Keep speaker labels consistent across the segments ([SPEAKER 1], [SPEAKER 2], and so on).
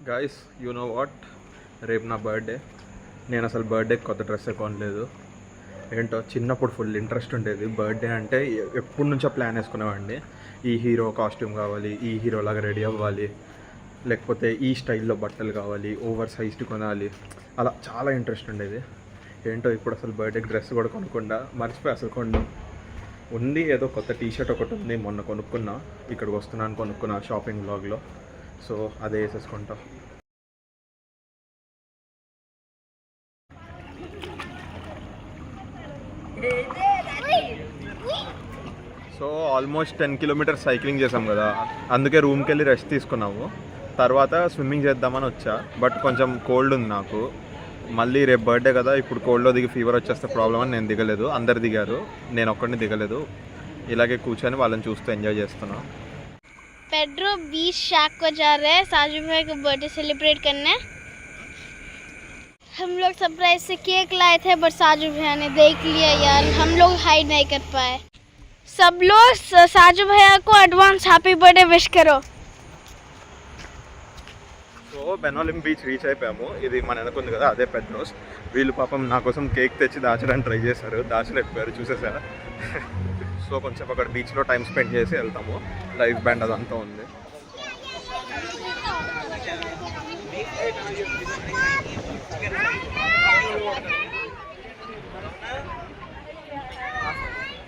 [SPEAKER 1] Guys you know what, రేపు నా birthday. నేను అసలు బర్త్డేకి కొత్త డ్రెస్ కొనలేదు. ఏంటో చిన్నప్పుడు ఫుల్ ఇంట్రెస్ట్ ఉండేది. బర్త్డే అంటే ఎప్పటి నుంచో ప్లాన్ వేసుకునేవాడిని. ఈ హీరో కాస్ట్యూమ్ కావాలి, ఈ హీరోలాగా రెడీ అవ్వాలి, లేకపోతే ఈ స్టైల్లో బట్టలు కావాలి, ఓవర్ సైజ్డ్ కొనాలి, అలా చాలా ఇంట్రెస్ట్ ఉండేది. ఏంటో ఇప్పుడు అసలు బర్త్డేకి డ్రెస్ కూడా కొనకుండా మర్చిపోయి అసలు కొనడం. ఉంది ఏదో కొత్త టీషర్ట్ ఒకటి ఉంది, మొన్న కొనుక్కున్నా, ఇక్కడికి వస్తున్నాను కొనుక్కున్నా షాపింగ్ బ్లాగ్లో. సో అదే వేసేసుకుంటా. సో ఆల్మోస్ట్ 10 కిలోమీటర్స్ సైక్లింగ్ చేసాం కదా, అందుకే రూమ్కి వెళ్ళి రెస్ట్ తీసుకున్నాము. తర్వాత స్విమ్మింగ్ చేద్దామని వచ్చా, బట్ కొంచెం కోల్డ్ ఉంది నాకు. మళ్ళీ రేపు బర్త్డే కదా, ఇప్పుడు కోల్డ్లో దిగి ఫీవర్ వచ్చేస్తే ప్రాబ్లం అని నేను దిగలేదు. అందరు దిగారు, నేను ఒక్కడిని దిగలేదు. ఇలాగే కూర్చొని వాళ్ళని చూస్తూ ఎంజాయ్ చేస్తున్నా.
[SPEAKER 2] पेड्रो बीच शैक को जा रहे हैं साजू भाई का बर्थडे सेलिब्रेट करने। हम लोग सरप्राइज से केक लाए थे, बट साजू भैया ने देख लिया यार, हम लोग हाइड नहीं कर पाए। सब लोग साजू भैया को एडवांस हैप्पी बर्थडे विश करो।
[SPEAKER 1] సో బెనోలిం బీచ్ రీచ్ అయిపోయాము. ఇది మన వెనకుంది కదా, అదే పెడ్రోస్. వీళ్ళు పాపం నా కోసం కేక్ తెచ్చి దాచడానికి ట్రై చేశారు, దాచలేకపోయారు, చూసేసారా. సో కొంచెం అక్కడ బీచ్లో టైం స్పెండ్ చేసి వెళ్తాము. లైవ్ బ్యాండ్ అదంతా ఉంది.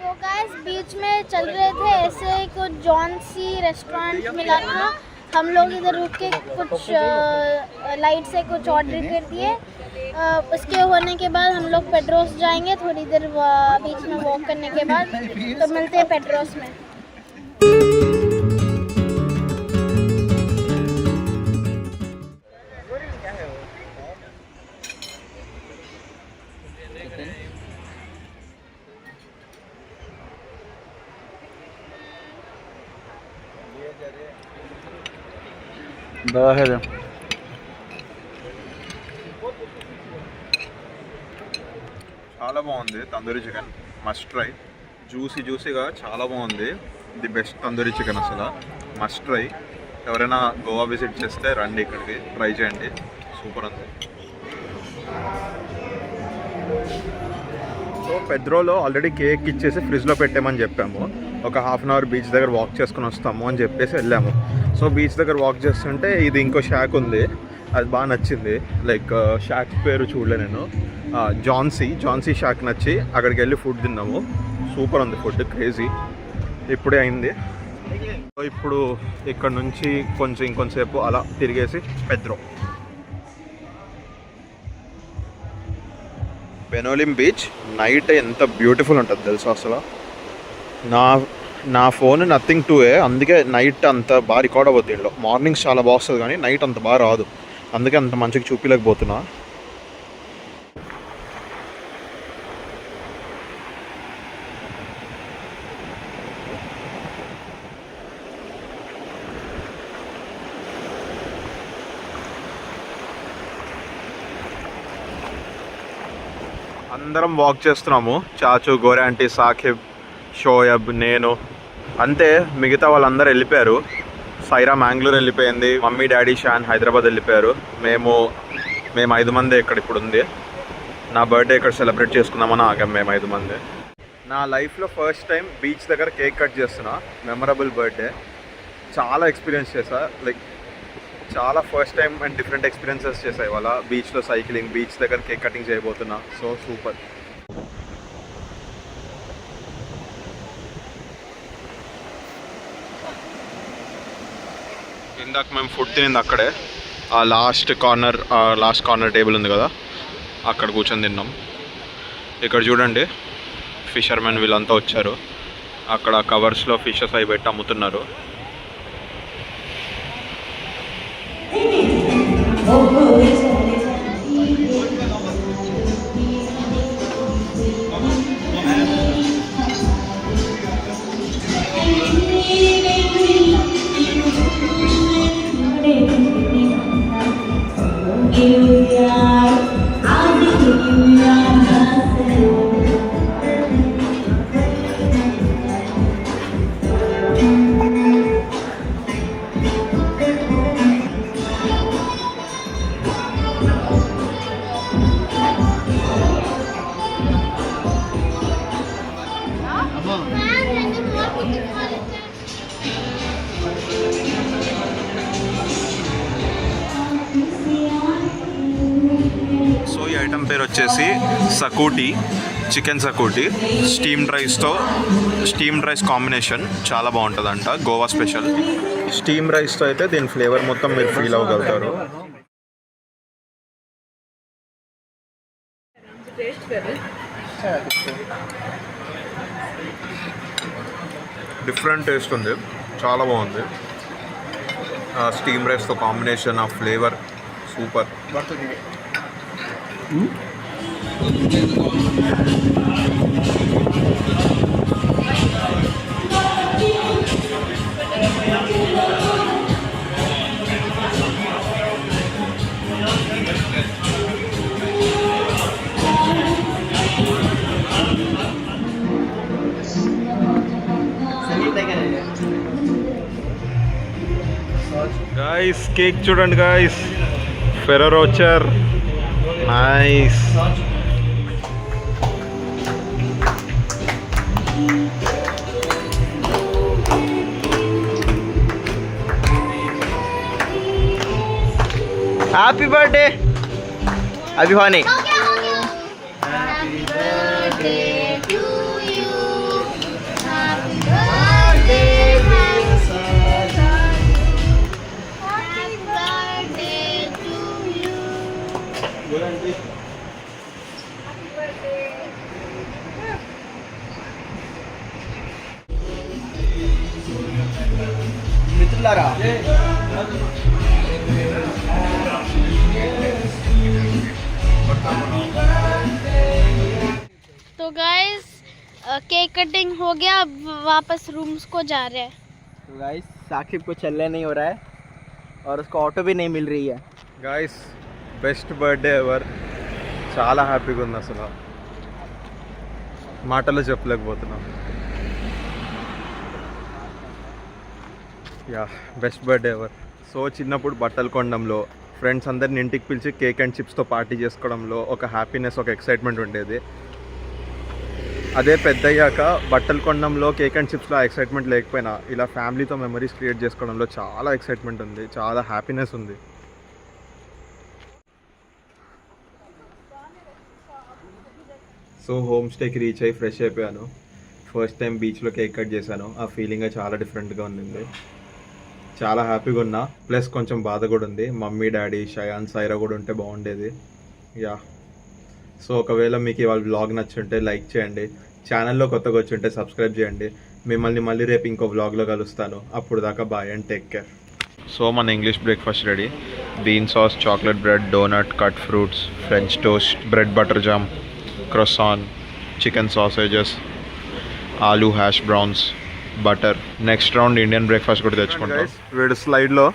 [SPEAKER 2] तो गाइस बीच में चल रहे थे, ऐसे कुछ जॉन सी रेस्टोरेंट मिला था, हम लोग इधर रुक के कुछ लाइट से कुछ ऑर्डर कर दिए। उसके होने के बाद हम लोग पेड्रोस जाएंगे, थोड़ी देर बीच में वॉक करने के बाद तो मिलते हैं पेड्रोस में।
[SPEAKER 1] చాలా బాగుంది తందూరి చికెన్, మస్ట్ ట్రై. జ్యూసీగా చాలా బాగుంది. ది బెస్ట్ తందూరి చికెన్, అసలు మస్ట్ ట్రై. ఎవరైనా గోవా విజిట్ చేస్తే రండి, ఇక్కడికి ట్రై చేయండి, సూపర్ ఉంది. సో పెద్రోలో ఆల్రెడీ కేక్ ఇచ్చేసి ఫ్రిడ్జ్లో పెట్టామని చెప్పాము. ఒక హాఫ్ అన్ అవర్ బీచ్ దగ్గర వాక్ చేసుకుని వస్తాము అని చెప్పేసి వెళ్ళాము. సో బీచ్ దగ్గర వాక్ చేస్తుంటే ఇది ఇంకో షాక్ ఉంది, అది బాగా నచ్చింది. లైక్ షాక్ పేరు చూడలే నేను, జాన్సీ షాక్ నచ్చి అక్కడికి వెళ్ళి ఫుడ్ తిన్నాము. సూపర్ ఉంది ఫుడ్, క్రేజీ. ఇప్పుడే అయింది. సో ఇప్పుడు ఇక్కడ నుంచి ఇంకొంచెంసేపు అలా తిరిగేసి పెద్రో. బెనోలిం బీచ్ నైట్ ఎంత బ్యూటిఫుల్ ఉంటుంది తెలుసా అసలు. నా ఫోన్ నథింగ్ 2A, అందుకే నైట్ అంత బాగా రికార్డ్ అవ్వద్దు దీంట్లో. మార్నింగ్స్ చాలా బాగా వస్తుంది కానీ నైట్ అంత బాగా రాదు, అందుకే అంత మంచిగా చూపించలేకపోతున్నా. అందరం వాక్ చేస్తున్నాము, చాచు, గోరాంటీ, సాకిబ్, షోయబ్, నేను అంతే. మిగతా వాళ్ళందరూ వెళ్ళిపోయారు. సైరా మ్యాంగ్లూర్ వెళ్ళిపోయింది, మమ్మీ డాడీ షాన్ హైదరాబాద్ వెళ్ళిపోయారు. మేము 5 మంది ఇక్కడ ఇప్పుడు ఉంది. నా బర్త్డే ఇక్కడ సెలబ్రేట్ చేసుకుందామని ఆగాం మేము 5 మంది. నా లైఫ్లో ఫస్ట్ టైం బీచ్ దగ్గర కేక్ కట్ చేస్తున్నా. మెమరబుల్ బర్త్డే, చాలా ఎక్స్పీరియన్స్ చేసా. లైక్ చాలా first time and different experiences చేసాయి ఇవాళ. బీచ్లో సైక్లింగ్, బీచ్ దగ్గర కేక్ కటింగ్ చేయబోతున్నా. So super. ఇందాక మేము ఫుడ్ తినింది అక్కడే, ఆ లాస్ట్ కార్నర్ టేబుల్ ఉంది కదా, అక్కడ కూర్చొని తిన్నాం. ఇక్కడ చూడండి, ఫిషర్మెన్ వీళ్ళంతా వచ్చారు. అక్కడ కవర్స్లో ఫిషెస్ అవి పెట్టి అమ్ముతున్నారు. ఐటమ్ పేరు వచ్చేసి సకూటీ, చికెన్ సకూటీ. స్టీమ్డ్ రైస్ కాంబినేషన్ చాలా బాగుంటుందంట, గోవా స్పెషల్. స్టీమ్ రైస్తో అయితే దీని ఫ్లేవర్ మొత్తం మీరు ఫీల్ అవ్వగలుగుతారు. డిఫరెంట్ టేస్ట్ ఉంది, చాలా బాగుంది. స్టీమ్ రైస్తో కాంబినేషన్, ఆ ఫ్లేవర్ సూపర్. గాయస్ కేక్ చూడండి guys, Ferrero Rocher, nice.
[SPEAKER 3] Happy birthday Abhivani.
[SPEAKER 2] Happy birthday to you. Happy birthday, happy birthday to you. Happy birthday.
[SPEAKER 3] మిత్రులారా,
[SPEAKER 2] तो गाइस केक कटिंग हो गया, अब वापस रूम्स को जा रहे हैं.
[SPEAKER 3] तो गाइस साकिब को चलने नहीं हो रहा है और उसको ऑटो भी नहीं मिल रही है.
[SPEAKER 1] గాయస్ బెస్ట్ బర్త్డే ఎవర్, చాలా హ్యాపీగా ఉంది, అసలు మాటల్లో చెప్పలేకపోతున్నాం. Yeah, best birthday ever. So చిన్నప్పుడు బట్టల కొండంలో ఫ్రెండ్స్ అందరిని ఇంటికి పిలిచి కేక్ అండ్ చిప్స్తో పార్టీ చేసుకోవడంలో ఒక హ్యాపీనెస్, ఒక ఎక్సైట్మెంట్ ఉండేది. అదే పెద్దయ్యాక బట్టల కొండంలో కేక్ అండ్ చిప్స్లో ఆ ఎక్సైట్మెంట్ లేకపోయినా ఇలా ఫ్యామిలీతో మెమరీస్ క్రియేట్ చేసుకోవడంలో చాలా ఎక్సైట్మెంట్ ఉంది, చాలా హ్యాపీనెస్ ఉంది. సో హోమ్ స్టేకి రీచ్ అయ్యి ఫ్రెష్ అయిపోయాను. ఫస్ట్ టైం బీచ్లో కేక్ కట్ చేశాను. ఆ ఫీలింగ్ చాలా డిఫరెంట్గా ఉంది, చాలా హ్యాపీగా ఉన్నా. ప్లస్ కొంచెం బాధ కూడా ఉంది, మమ్మీ డాడీ షయాన్ సైరా కూడా ఉంటే బాగుండేది. యా, సో ఒకవేళ మీకు ఇవాళ వ్లాగ్ నచ్చుంటే లైక్ చేయండి, ఛానల్లో కొత్తగా వచ్చుంటే సబ్స్క్రైబ్ చేయండి. మిమ్మల్ని మళ్ళీ రేపు ఇంకో వ్లాగ్లో కలుస్తాను. అప్పుడు దాకా bye and take care. So మన English breakfast ready. Bean sauce, chocolate bread, donut, cut fruits, French toast, bread butter jam, croissant, chicken sausages, ఆలూ hash browns, butter. Next round Indian breakfast కూడా తెచ్చుకుంటాం. వీడు స్లైడ్లో